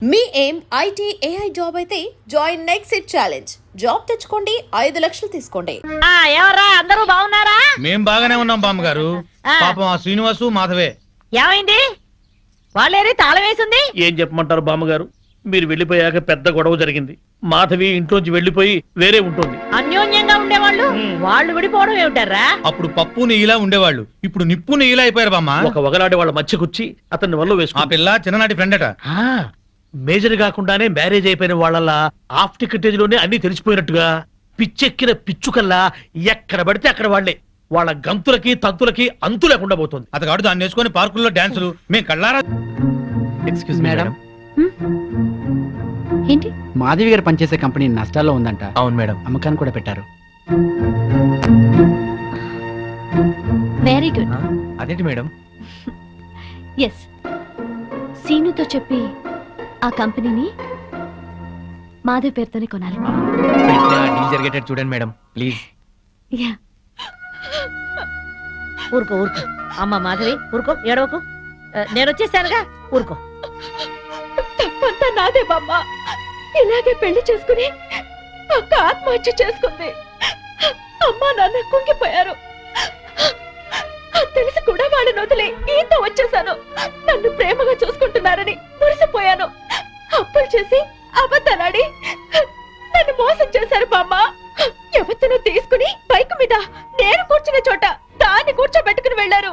మీ ఏం IT AI job అయితే join next it challenge. Job తెచ్చుకోండి, 5 లక్షలు తీసుకోండి. ఎవర్రా అందరూ బాగున్నారా? మేం బాగానే ఉన్నాం బామ్మగారు. పాపం ఆ శ్రీనివాసు మాధవే ఏమైంది? వాళ్ళేరి తాళం వేసింది. ఏం చెప్పమంటారు బామ్మగారు, మీరు వెళ్లిపోయాక పెద్ద గొడవ జరిగింది. మాధవి ఇంట్లోంచి వెళ్లిపోయి వేరే ఉంటుంది. అన్యోన్యంగా ఉండేవాళ్ళు వాళ్ళు విడిపోవడం ఏమిటారా? అప్పుడు పప్పు నెయ్యిలా ఉండేవాళ్ళు, ఇప్పుడు నిప్పు నెయ్యిలా అయిపోయారు బామ్మ. ఒక వగలాడి వాళ్ళ మధ్యకొచ్చి అతన్ని వల్ల ఆ వేసుకున్నా. పిల్ల చిన్ననాటి ఫ్రెండ్ అట. మేజర్ కాకుండానే మ్యారేజ్ అయిపోయిన వాళ్ళ హాఫ్ టికెటేజ్ లోనే అన్ని తెలిసిపోయినట్టుగా పిచ్చెక్కిన పిచ్చుకల్లా ఎక్కడ పడితే అక్కడ వాళ్లే. వాళ్ళ గంతులకి తంతులకి అంతు లేకుండా పోతుంది. అతగాడు దాన్ని వేసుకొని పార్కుల్లో డాన్సులు మేము కళ్ళారా. ఎక్స్క్యూజ్ మేడం, ఏంటి? మాధవి గారు పనిచేసే కంపెనీ నష్టాల్లో ఉందంట. అవును మేడం, అమ్మకాన్ని కూడా పెట్టారు. Very good. అదేంటి మేడం? ఎస్, సీనుతో చెప్పి ఆ కంపెనీని మాధవి పేరుతోనే కొనాలి. డీల్ జరిగేటట్టు చూడండి మేడం, ప్లీజ్. యా, ఊరుకో ఊరుకో. అమ్మ మాధవి ఊరుకో, ఏడవకు. నేను వచ్చేసానుగా, ఊరుకో. తప్పంతా నాదే బామ్మ. ఇలాగే పెళ్లి చేసుకుని అక్క ఆత్మహత్య చేసుకుంది. అమ్మా నాన్న కుంగిపోయారు. తెలిసి కూడా వాళ్ళని వదిలి ఈత వచ్చేసాను. నన్ను ప్రేమగా చూసుకుంటున్నారని మురిసిపోయాను. అప్పులు చేసి అబద్ధాలాడి నన్ను మోసం చేశారు బామ్మ. ఎవరినో తీసుకుని బైక్ మీద నేను కూర్చున్న చోట దాన్ని కూర్చోబెట్టుకుని వెళ్లారు.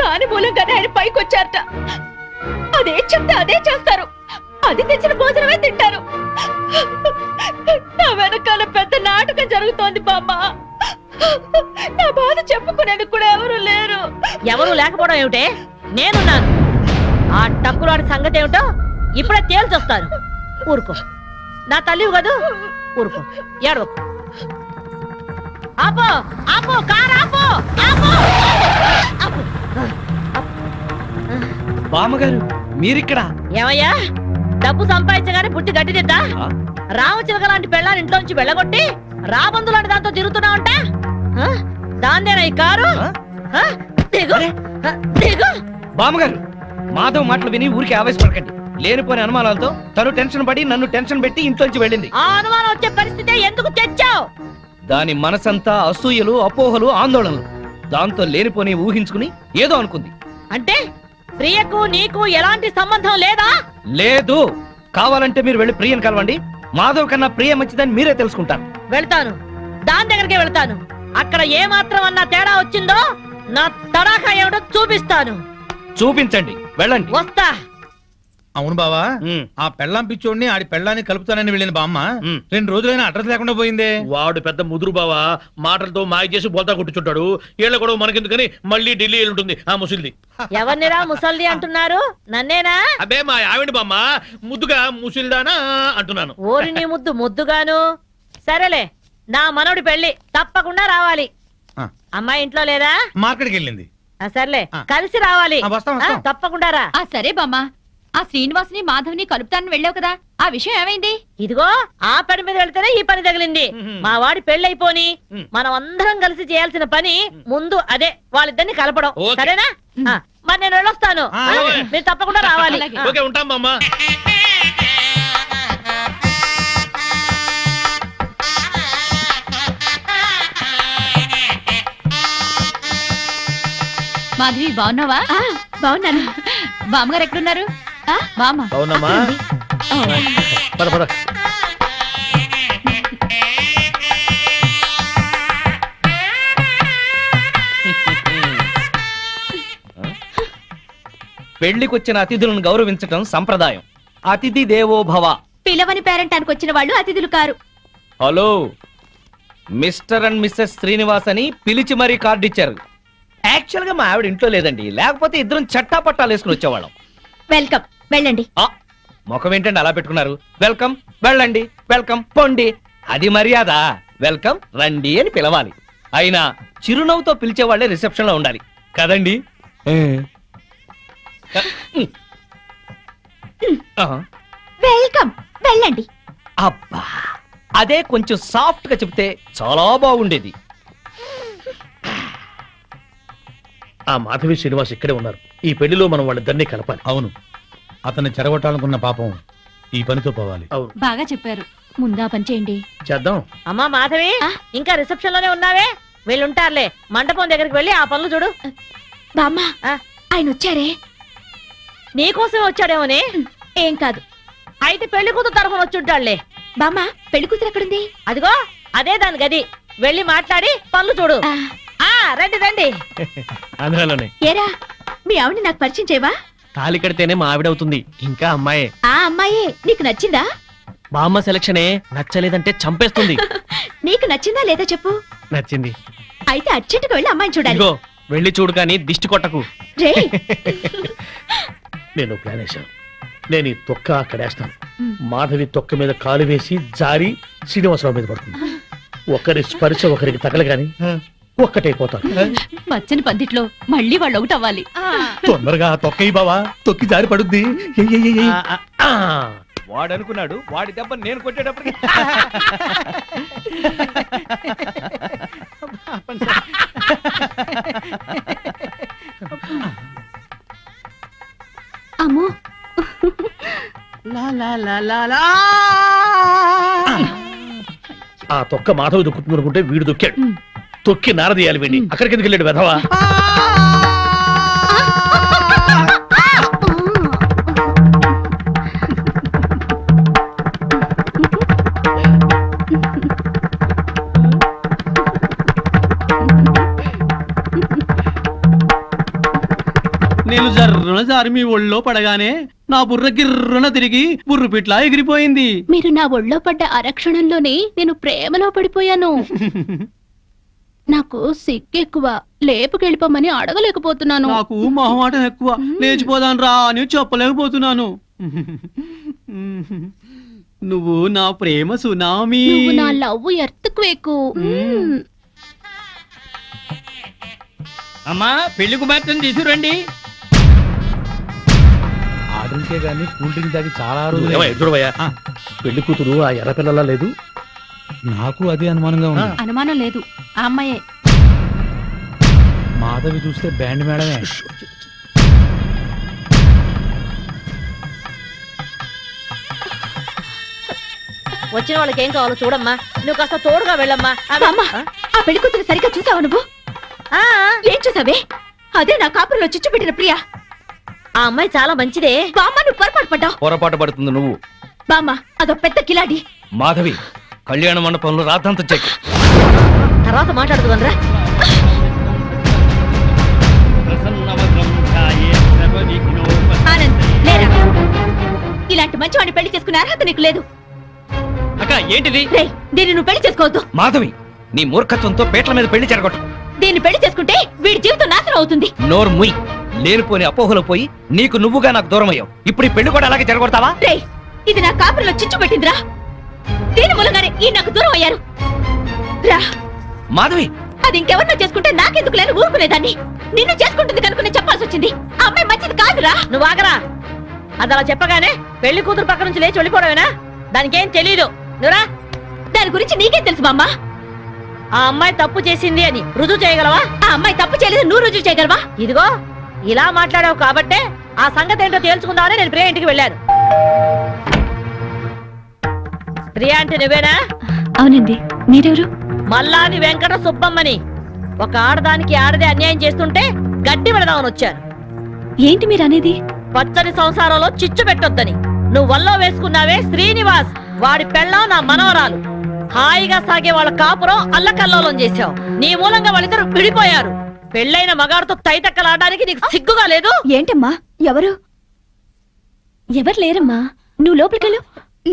దాని మూలంగానే ఆయన పైకి వచ్చారట. అదే చెప్తే అదే చేస్తారు. అది తెచ్చిన భోజనమే తింటారు. నా వెనకాల పెద్ద నాటకం జరుగుతోంది బామ్మ. నా బాధ చెప్పుకునేందుకు కూడా ఎవరు లేరు. ఎవరు లేకపోవడం ఏమిటే? నేనున్నాను. ఆ టక్కులాడి సంగతి ఏమిటో ఇప్పుడే తేల్చొస్తాను. ఊరుకో, నా తల్లివి కదూ, ఊరుకో, ఏడవకు. ఆపో ఆపో, కారు ఆపో, ఆపో, ఆపో. బామ్మగారు మీరిక్కడ? ఏమయ్యా, డబ్బు సంపాదించగానే పుట్టి గట్టిదిద్దా? రామచిలక లాంటి పెళ్ళాన్ని ఇంట్లోంచి వెళ్ళగొట్టి రాబందు లాంటి దాంతో తిరుగుతున్నావంట. దాన్నేనా ఈ కారు? దిగు, దిగు. బామ్మగారు, మాధవ్ మాటలు విని ఊరికి ఆవేశపడకండి. లేనిపోని అనుమానాలతో తను టెన్షన్ పడి నన్ను టెన్షన్ పెట్టి ఇంట్లోంచి వెళ్ళింది. ఆ అనుమానం వచ్చే పరిస్థితి ఎందుకు తెచ్చావు? దాని మనసంతా అసూయలు, అపోహలు, ఆందోళనలు. దాంతో లేనిపోని ఊహించుకుని ఏదో అనుకుంది. అంటే ప్రియకు నీకు ఎలాంటి సంబంధం లేదా? లేదు. కావాలంటే మీరు వెళ్ళి ప్రియని కలవండి. మాధవ్ కన్నా ప్రియ మంచిదని మీరే తెలుసుకుంటారు. వెళ్తాను, దాని దగ్గరికి వెళ్తాను. అక్కడ ఏ మాత్రం అన్నా తేడా వచ్చిందో నా తడాఖా ఏమిటో చూపిస్తాను. చూపించండి, వెళ్ళండి. వస్తా. అవును బావా, ఆ పెళ్ళాం పిచ్చోడిని ఆడి పెళ్ళాన్ని కలుపుతానని వెళ్ళిన బామ్మ 2 రోజులైనా అడ్రస్ లేకుండా పోయిందే. వాడు పెద్ద ముదురు బావా, మాటలతో మాయ చేసి బోల్తా కొట్టుచుంటాడు. ఏళ్ల కూడా మనకెందుకని మళ్ళీ ఢిల్లీ ఉంటుంది ఆ ముసిల్ది. ఎవరినిరా ముసల్ది అంటున్నారు? నన్నేనా? అబ్బే మా ఆవిడ బామ్మ, ముద్దుగా ముసిల్దానా అంటున్నాను. ఓరి నీ ముద్దు ముద్దుగాను. సరేలే, నా మనవడి పెళ్లి తప్పకుండా రావాలి. అమ్మాయి ఇంట్లో లేదా? మార్కెట్కి వెళ్ళింది. సర్లే, కలిసి రావాలి. వస్తాం, వస్తాం. తప్పకుండా రా. సరే బామ్మ. ఆ శ్రీనివాసుని మాధవ్ని కలుపుతానని వెళ్ళావు కదా, ఆ విషయం ఏమైంది? ఇదిగో ఆ పని మీద వెళ్తేనే ఈ పని తగిలింది. మా వాడి పెళ్ళైపోని మనం అందరం కలిసి చేయాల్సిన పని ముందు అదే, వాళ్ళిద్దరిని కలపడం. సరేనా? మరి నేను వెళ్ళొస్తాను. మీరు తప్పకుండా రావాలి. ఓకే, ఉంటాం బామ్మ. మాధవి బాగున్నావా? బాగున్నాను. బామ్మగారు ఎక్కడున్నారు? బామ్మ అవునమ్మా, పద పద. పెళ్లికొచ్చిన అతిథులను గౌరవించటం సంప్రదాయం. అతిథి దేవో భవ. పిలవని పేరెంటానికి వచ్చిన వాళ్ళు అతిథులు కారు. Hello, mister and Mrs Srinivas అని పిలిచి మరీ కార్డు ఇచ్చారు. యాక్చువల్ గా మా ఆవిడ ఇంట్లో లేదండి, లేకపోతే ఇద్దరం చట్టా పట్టాలు వేసుకుని వచ్చేవాళ్ళం. వెల్కమ్, వెళ్ళండి. ముఖం ఏంటండి అలా పెట్టుకున్నారు? వెల్కమ్, వెళ్ళండి, వెల్కమ్, పొండి. అది మర్యాద. వెల్కమ్, రండి అని పిలవాలి. అయినా చిరునవ్వుతో పిలిచే వాళ్ళే రిసెప్షన్ లో ఉండాలి కదండి. వెల్కమ్, వెళ్ళండి. అబ్బా, అదే కొంచెం సాఫ్ట్ గా చెప్తే చాలా బాగుండేది. ఆ మాధవి శ్రీనివాస్ ఇక్కడే ఉన్నారు. ఈ పెళ్లిలో మనం వాళ్ళిద్దరినీ కలపాలి. అవును, అతన్ని చెరగొట్టాలనుకున్న పాపం ఈ పనితో పోవాలి. అవును, బాగా చెప్పారు. ముందా పని చేయండి. చేద్దాం. అమ్మా మాధవి, ఇంకా రిసెప్షన్ లోనే ఉన్నావే? వీళ్ళుంటారులే, మండపం దగ్గరికి వెళ్ళి ఆ పనులు చూడు. బామ్మ ఆ. ఆయన వచ్చారే? నీకోసమే వచ్చాడేమోని. ఏం కాదు. అయితే పెళ్లి కూతురు తరఫున వచ్చుంటాడులే. బామ్మ పెళ్లి కూతురు ఎక్కడుంది? అదిగో అదే దాని గది, వెళ్ళి మాట్లాడి పనులు చూడు. ఆ, ఆ రండి రండి. ఆంధ్రాలోనే. ఏరా మీ ఆవిడ నాకు పరిచయం చేయవా? తాళి కడితేనే మా ఆవిడవుతుంది, ఇంకా అమ్మాయే. ఆ అమ్మాయే నీకు నచ్చిందా? బామ్మ సెలక్షనే నచ్చలేదంటే చంపేస్తుంది. నీకు నచ్చిందా లేదా చెప్పు. నచ్చింది. అయితే అర్జెంటుగా వెళ్ళి అమ్మాయిని చూడాలి. ఇదిగో వెళ్ళి చూడు కానీ దిష్టి కొట్టకు. రే నేను ప్లాన్ వేశాను. నేను ఈ తొక్క అక్కడ వేస్తాను. మాధవి తొక్క మీద కాలు వేసి జారి శ్రీనివాసరావు మీద పడుతుంది. ఒకరి స్పర్శ ఒకరికి తగలగాని ఒక్కటైపోతారు. పచ్చని పందిట్లో మళ్ళీ వాళ్ళు ఒకటి అవ్వాలి. తొందరగా తొక్కయి బావా, తొక్కి జారి పడుద్ది. ఎయ్, ఎయ్, ఎయ్, ఎయ్. వాడు అనుకున్నాడు వాడి దెబ్బ నేను కొట్టేటప్పటికి అమ్మో ఆ తొక్క మాధవి దొక్కుతుంది అనుకుంటే వీడు దొక్కాడు. తొక్కి నారదీయాలి వీడిని. అక్కడికి ఎందుకు వెళ్ళాడు వెధవా? నేను జర్రున జారి మీ ఒళ్ళో పడగానే నా బుర్ర గిర్రున తిరిగి బుర్రు పిట్లా ఎగిరిపోయింది. మీరు నా ఒళ్ళో పడ్డ అరక్షణంలోనే నేను ప్రేమలో పడిపోయాను. నాకు సిగ్గెక్కువ, లేపుకెళ్ళిపోమని అడగలేకపోతున్నాను. నాకు మొహమాటం ఎక్కువ, లేచిపోదాను రా అని చెప్పలేకపోతున్నాను. నువ్వు నా ప్రేమ సునామీ. నువ్వు నా లవ్ ఎర్త్క్వేక్. అమ్మా పెళ్లి కుమార్తెను తీసుకురండి. ఆ డ్రింకే గానీ కూల్ డ్రింక్ తాగి చాలా ఏమయ్య, రోజులు. చూడవయ్యా, పెళ్లి కూతురు ఆ ఎర్రపిల్లలా లేదు? నాకు అదే అనుమానంగా ఉంది. అనుమానం లేదు, ఆ అమ్మాయే. మాధవి చూస్తే బ్యాండ్ మేడమే. వచ్చిన వాళ్ళకి ఏం కావాలో చూడమ్మా, నువ్వు కాస్త తోడుగా వెళ్ళమ్మా. బామ్మ, ఆ పెళ్లి కూతురు సరిగ్గా చూసావా నువ్వు? ఆ, ఏం చూసావే? అదే నా కాపురంలో చిచ్చు పెట్టిన ప్రియా. ఆ అమ్మాయి చాలా మంచిదే. బామ్మ నువ్వు పొరపాటు పడ్డావు. పొరపాటు పడుతుంది నువ్వు. బామ్మ అదో పెద్ద కిలాడి. మాధవి కళ్యాణ మండపంలో రాద్దంత చెక్. తర్వాత మాట్లాడుతు రా. ఆనంద్ లేరా? ఇలాంటి మంచివాడిని పెళ్లి చేసుకునే అర్హత నీకు లేదు. అక్క ఏంటిది? రేయ్, దీన్ని నువ్వు పెళ్లి చేసుకోవద్దు. మాధవి నీ మూర్ఖత్వంతో పేట్ల మీద పెళ్లి చెరగొట్టు. దీన్ని పెళ్లి చేసుకుంటే వీడి జీవితం నాశనం అవుతుంది. నోరు ముయ్. లేనిపోని అపోహలో పోయి నీకు నువ్వుగా నాకు దూరం అయ్యావు. ఇప్పుడు ఈ పెళ్లి కూడా అలాగే చెరగొడతావా? రేయ్, ఇది నా కాపురంలో చిచ్చు పెట్టిందిరా. దీని మూలంగానే ఈ నాకు దూరం అయ్యారు. రా, మాధవి అది ఇంకెవరినో చేసుకుంటే నాకెందుకు లేని ఊరుకునేదాన్ని. నిన్ను చేసుకుంటుంది కనుక నేను చెప్పాల్సి వచ్చింది. ఆ అమ్మాయి మంచిది కాదురా. నువ్వు ఆగరా. అది అలా చెప్పగానే పెళ్లి కూతురు పక్క నుంచి లేచి వెళ్ళిపోవడమేనా? దానికేం తెలీదు. నువ్వురా. దాని గురించి నీకేం తెలుసు బామ్మ? ఆ అమ్మాయి తప్పు చేసింది అని రుజువు చేయగలవా? ఆ అమ్మాయి తప్పు చేయలేదు, నువ్వు రుజువు చేయగలవా? ఇదిగో ఇలా మాట్లాడావు కాబట్టే ఆ సంగతి ఏంటో తేల్చుకుందామని నేను ప్రియా ఇంటికి వెళ్ళాను. ప్రియా అంటే నువ్వేనా? అవునండి, మీరెవరు? మల్లాది వెంకట సుబ్బమ్మని. ఒక ఆడదానికి ఆడదే అన్యాయం చేస్తుంటే గడ్డి పెడదామని వచ్చాను. ఏంటి మీరు అనేది? పచ్చని సంసారంలో చిచ్చు పెట్టొద్దని. నువ్వు వల్లో వేసుకున్నావే శ్రీనివాస్, వాడి పెళ్ళం నా మనవరాలు. హాయిగా సాగే వాళ్ళ కాపురం అల్లకల్లోలం చేశావు. నీ మూలంగా వాళ్ళిద్దరు విడిపోయారు. పెళ్ళైన మగాడితో తైతక్కలాడడానికి నీకు సిగ్గుగా లేదు? ఏంటమ్మా, ఎవరు? ఎవరు లేరమ్మా, నువ్వు లోపలికెళ్ళు.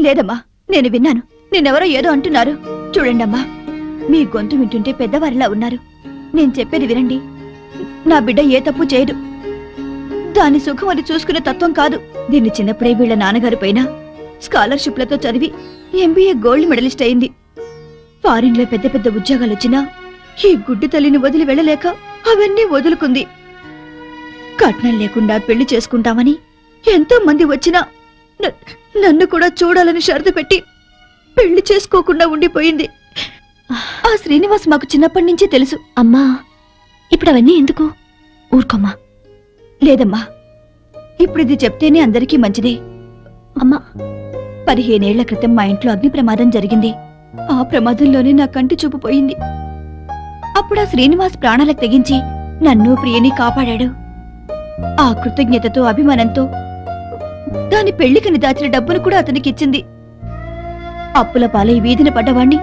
లేదమ్మా, నేను విన్నాను. నేనెవరో ఏదో అంటున్నారు. చూడండమ్మా, మీ గొంతు వింటుంటే పెద్దవారిలా ఉన్నారు. నేను చెప్పేది వినండి. నా బిడ్డ ఏ తప్పు చేయదు. దాని సుఖం అది చూసుకునే తత్వం కాదు. దీన్ని చిన్నప్పుడే వీళ్ళ నాన్నగారి పైన స్కాలర్షిప్లతో చదివి ఎంబీఏ గోల్డ్ మెడలిస్ట్ అయింది. ఫారిన్ లో పెద్ద పెద్ద ఉద్యోగాలు వచ్చినా ఈ గుడ్డి తల్లిని వదిలి వెళ్ళలేక అవన్నీ వదులుకుంది. కట్నం లేకుండా పెళ్లి చేసుకుంటామని ఎంతో మంది వచ్చినా నన్ను కూడా చూడాలని షరతు పెట్టి పెళ్లి చేసుకోకుండా ఉండిపోయింది. ఆ శ్రీనివాస్ మాకు చిన్నప్పటి నుంచే తెలుసు. అమ్మా, ఇప్పుడు అవన్నీ ఎందుకు? ఊరుకోమ్మా, లేదమ్మా, ఇప్పుడు ఇది చెప్తేనే అందరికీ మంచిదే. అమ్మా, 15 ఏళ్ల క్రితం మా ఇంట్లో అగ్ని ప్రమాదం జరిగింది. ఆ ప్రమాదంలోనే నా కంటి చూపు పోయింది. అప్పుడు ఆ శ్రీనివాస్ ప్రాణాలకు తెగించి నన్ను ప్రియని కాపాడాడు. ఆ కృతజ్ఞతతో అభిమానంతో దాని పెళ్లికని దాచిన డబ్బును కూడా అతనికి ఇచ్చింది. అప్పుల పాలై వీధిన పడ్డవాణ్ణి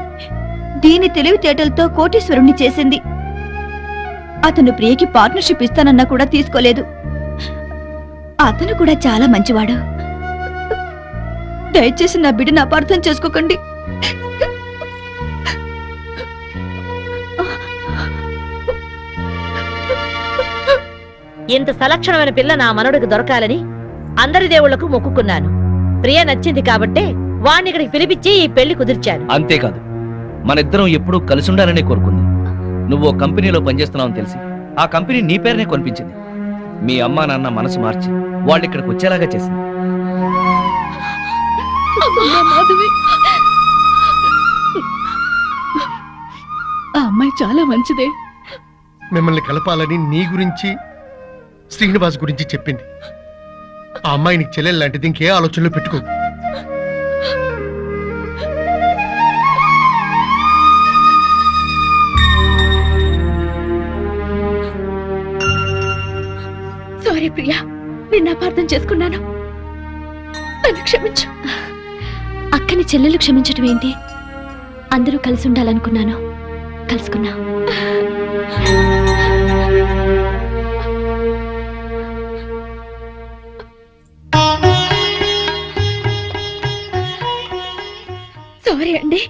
దీని తెలివితేటలతో కోటీశ్వరుణ్ణి చేసింది. అతను ప్రియకి పార్ట్నర్షిప్ ఇస్తానన్నా కూడా తీసుకోలేదు. అతను కూడా చాలా మంచివాడు. దయచేసి నా బిడ్డను అపార్థం చేసుకోకండి. ఇంత సలక్షణమైన పిల్ల నా మనవడికి దొరకాలని అందరి దేవుళ్లకు మొక్కుకున్నాను. ప్రియ నచ్చింది కాబట్టే వాణ్ణి ఇక్కడికి పిలిపించి ఈ పెళ్లి కుదిర్చాను. అంతేకాదు, మన ఇద్దరం ఎప్పుడూ కలిసి ఉండాలనే కోరుకుంది. నువ్వు కంపెనీలో పనిచేస్తున్నావని తెలిసి ఆ కంపెనీ నీ పేరునే కొనిపించింది. మీ అమ్మా నాన్న మనసు మార్చి వాళ్ళు ఇక్కడికి వచ్చేలాగా చేసింది. మాధవి, ఆ అమ్మాయి చాలా మంచిదే. మిమ్మల్ని కలపాలని నీ గురించి శ్రీనివాస్ గురించి చెప్పింది. ఆ అమ్మాయి నీకు చెల్లెలు లాంటిది, ఇంకే ఆలోచనలు పెట్టుకో. సారీ ప్రియా, నిన్ను అపార్థం చేసుకున్నాను. నన్ను క్షమించు. అక్కని చెల్లెలు క్షమించటం ఏంటి? అందరూ కలిసి ఉండాలనుకున్నాను, కలుసుకున్నా. సారీ అండి,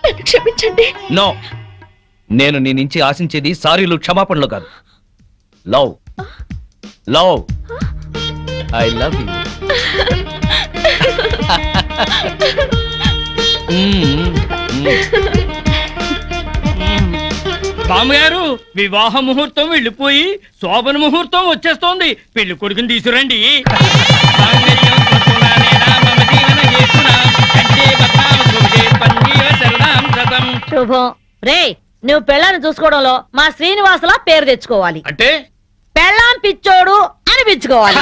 నన్ను క్షమించండి. నో, నేను నీ నుంచి ఆశించేది సారీలు, క్షమాపణలు కాదు. Love, love, I love you. బామ్మగారు, వివాహ ముహూర్తం వెళ్ళిపోయి శోభన ముహూర్తం వచ్చేస్తోంది. పెళ్లి కొడుకుని తీసుకురండి. శుభం. రే, నువ్వు పెళ్ళాన్ని చూసుకోవడంలో మా శ్రీనివాసులా పేరు తెచ్చుకోవాలి. అంటే పెళ్ళాం పిచ్చోడు అనిపించుకోవాలి.